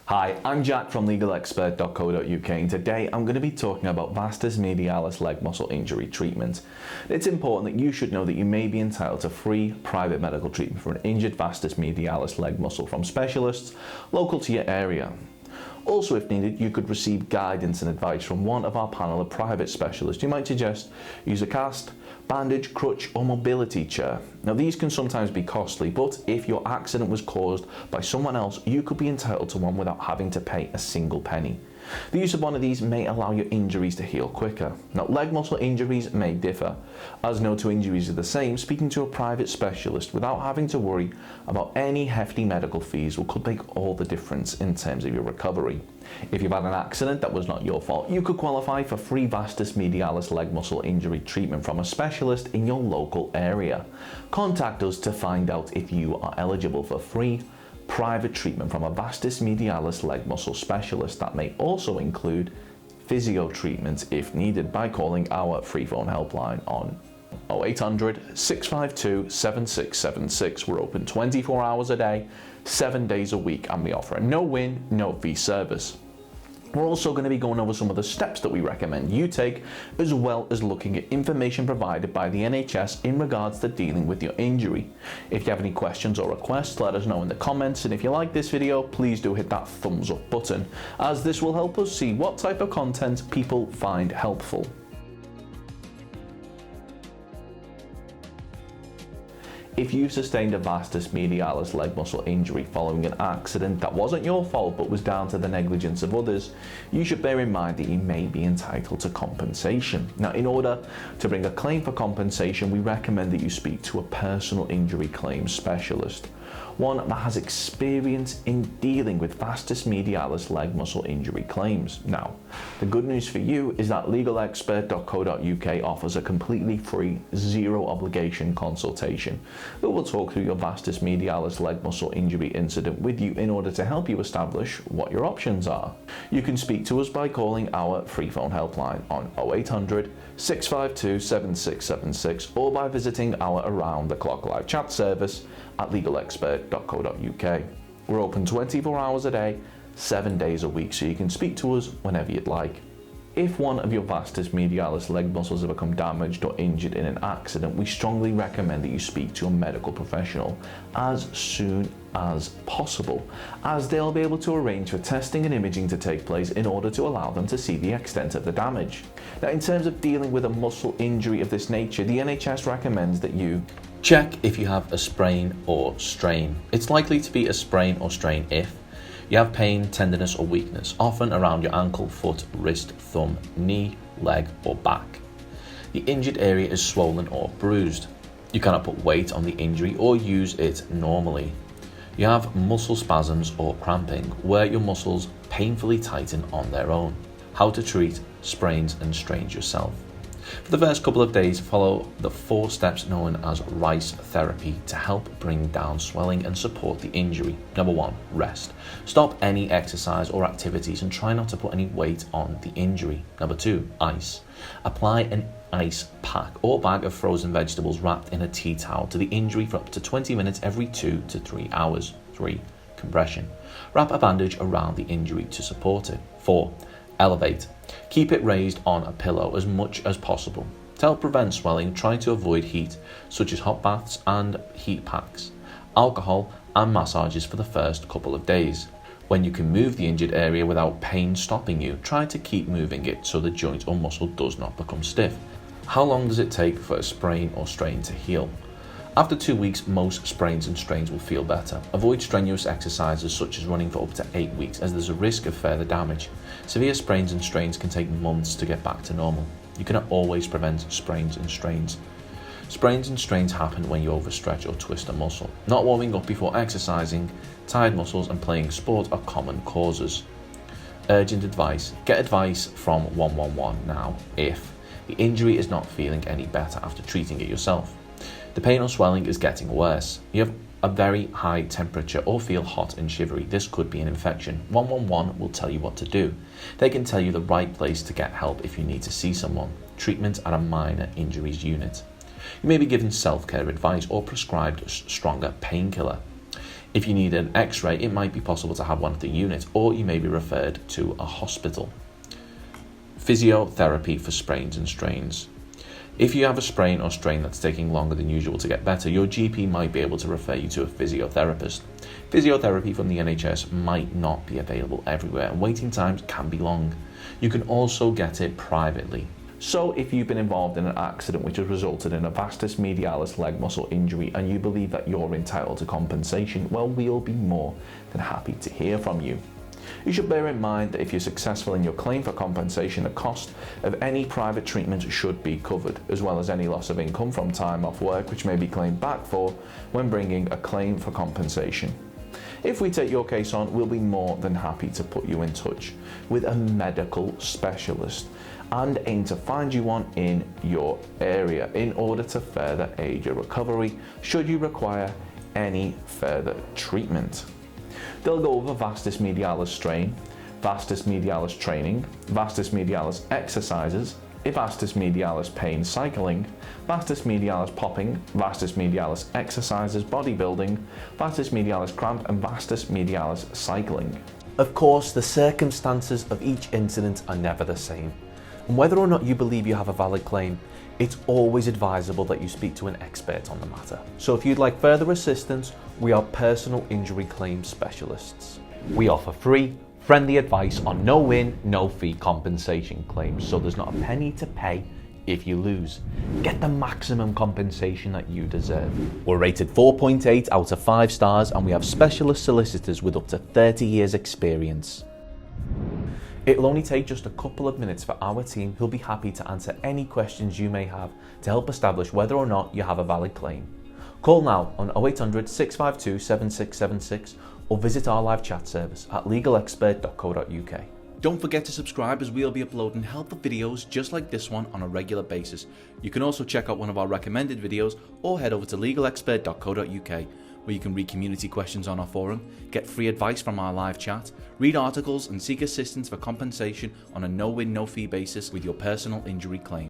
Hi, I'm Jack from legalexpert.co.uk and today I'm going to be talking about Vastus Medialis Leg muscle injury treatment. It's important that you should know that you may be entitled to free private medical treatment for an injured Vastus Medialis leg muscle from specialists local to your area. Also, if needed, you could receive guidance and advice from one of our panel of private specialists who might suggest use a cast, bandage, crutch or mobility chair. Now these can sometimes be costly, but if your accident was caused by someone else, you could be entitled to one without having to pay a single penny. The use of one of these may allow your injuries to heal quicker. Now leg muscle injuries may differ. As no two injuries are the same, speaking to a private specialist without having to worry about any hefty medical fees could make all the difference in terms of your recovery. If you've had an accident that was not your fault, you could qualify for free Vastus Medialis leg muscle injury treatment from a specialist in your local area. Contact us to find out if you are eligible for free private treatment from a Vastus Medialis leg muscle specialist. That may also include physio treatment if needed by calling our free phone helpline on 0800 652 7676. We're open 24 hours a day, 7 days a week, and we offer a no-win, no-fee service. We're also going to be going over some of the steps that we recommend you take, as well as looking at information provided by the NHS in regards to dealing with your injury. If you have any questions or requests, let us know in the comments, and if you like this video, please do hit that thumbs up button, as this will help us see what type of content people find helpful. If you sustained a Vastus Medialis leg muscle injury following an accident that wasn't your fault but was down to the negligence of others, you should bear in mind that you may be entitled to compensation. Now, in order to bring a claim for compensation, we recommend that you speak to a personal injury claims specialist, one that has experience in dealing with Vastus Medialis leg muscle injury claims. Now, the good news for you is that legalexpert.co.uk offers a completely free, zero obligation consultation that will talk through your Vastus Medialis leg muscle injury incident with you in order to help you establish what your options are. You can speak to us by calling our free phone helpline on 0800 652 7676 or by visiting our around-the-clock live chat service at legalexpert.co.uk. We're open 24 hours a day, 7 days a week, so you can speak to us whenever you'd like. If one of your Vastus Medialis leg muscles have become damaged or injured in an accident, we strongly recommend that you speak to a medical professional as soon as possible, as they'll be able to arrange for testing and imaging to take place in order to allow them to see the extent of the damage. Now, in terms of dealing with a muscle injury of this nature, the NHS recommends that you check if you have a sprain or strain. It's likely to be a sprain or strain if you have pain, tenderness or weakness, often around your ankle, foot, wrist, thumb, knee, leg or back. The injured area is swollen or bruised. You cannot put weight on the injury or use it normally. You have muscle spasms or cramping, where your muscles painfully tighten on their own. How to treat sprains and strains yourself. For the first couple of days, follow the 4 steps known as RICE therapy to help bring down swelling and support the injury. Number 1, rest. Stop any exercise or activities and try not to put any weight on the injury. Number 2, ice. Apply an ice pack or bag of frozen vegetables wrapped in a tea towel to the injury for up to 20 minutes every 2 to 3 hours. 3, compression. Wrap a bandage around the injury to support it. 4, elevate. Keep it raised on a pillow as much as possible. To help prevent swelling, try to avoid heat, such as hot baths and heat packs, alcohol and massages for the first couple of days. When you can move the injured area without pain stopping you, try to keep moving it so the joint or muscle does not become stiff. How long does it take for a sprain or strain to heal? After 2 weeks, most sprains and strains will feel better. Avoid strenuous exercises such as running for up to 8 weeks, as there's a risk of further damage. Severe sprains and strains can take months to get back to normal. You cannot always prevent sprains and strains. Sprains and strains happen when you overstretch or twist a muscle. Not warming up before exercising, tired muscles and playing sport are common causes. Urgent advice. Get advice from 111 now if the injury is not feeling any better after treating it yourself. The pain or swelling is getting worse. You have a very high temperature or feel hot and shivery. This could be an infection. 111 will tell you what to do. They can tell you the right place to get help if you need to see someone. Treatment at a minor injuries unit. You may be given self-care advice or prescribed stronger painkiller. If you need an X-ray, it might be possible to have one at the unit, or you may be referred to a hospital. Physiotherapy for sprains and strains. If you have a sprain or strain that's taking longer than usual to get better, your GP might be able to refer you to a physiotherapist. Physiotherapy from the NHS might not be available everywhere, and waiting times can be long. You can also get it privately. So if you've been involved in an accident which has resulted in a vastus medialis leg muscle injury and you believe that you're entitled to compensation, well, we'll be more than happy to hear from you. You should bear in mind that if you're successful in your claim for compensation, the cost of any private treatment should be covered, as well as any loss of income from time off work which may be claimed back for when bringing a claim for compensation. If we take your case on, we'll be more than happy to put you in touch with a medical specialist and aim to find you one in your area in order to further aid your recovery should you require any further treatment. They'll go over vastus medialis strain, vastus medialis training, vastus medialis exercises, vastus medialis pain cycling, vastus medialis popping, vastus medialis exercises bodybuilding, vastus medialis cramp, and vastus medialis cycling. Of course, the circumstances of each incident are never the same, and whether or not you believe you have a valid claim, it's always advisable that you speak to an expert on the matter. So if you'd like further assistance, we are personal injury claim specialists. We offer free, friendly advice on no-win, no-fee compensation claims, so there's not a penny to pay if you lose. Get the maximum compensation that you deserve. We're rated 4.8 out of 5 stars, and we have specialist solicitors with up to 30 years experience. It'll only take just a couple of minutes for our team, who'll be happy to answer any questions you may have to help establish whether or not you have a valid claim. Call now on 0800 652 7676 or visit our live chat service at legalexpert.co.uk. Don't forget to subscribe, as we'll be uploading helpful videos just like this one on a regular basis. You can also check out one of our recommended videos or head over to legalexpert.co.uk, where you can read community questions on our forum, get free advice from our live chat, read articles and seek assistance for compensation on a no-win, no-fee basis with your personal injury claim.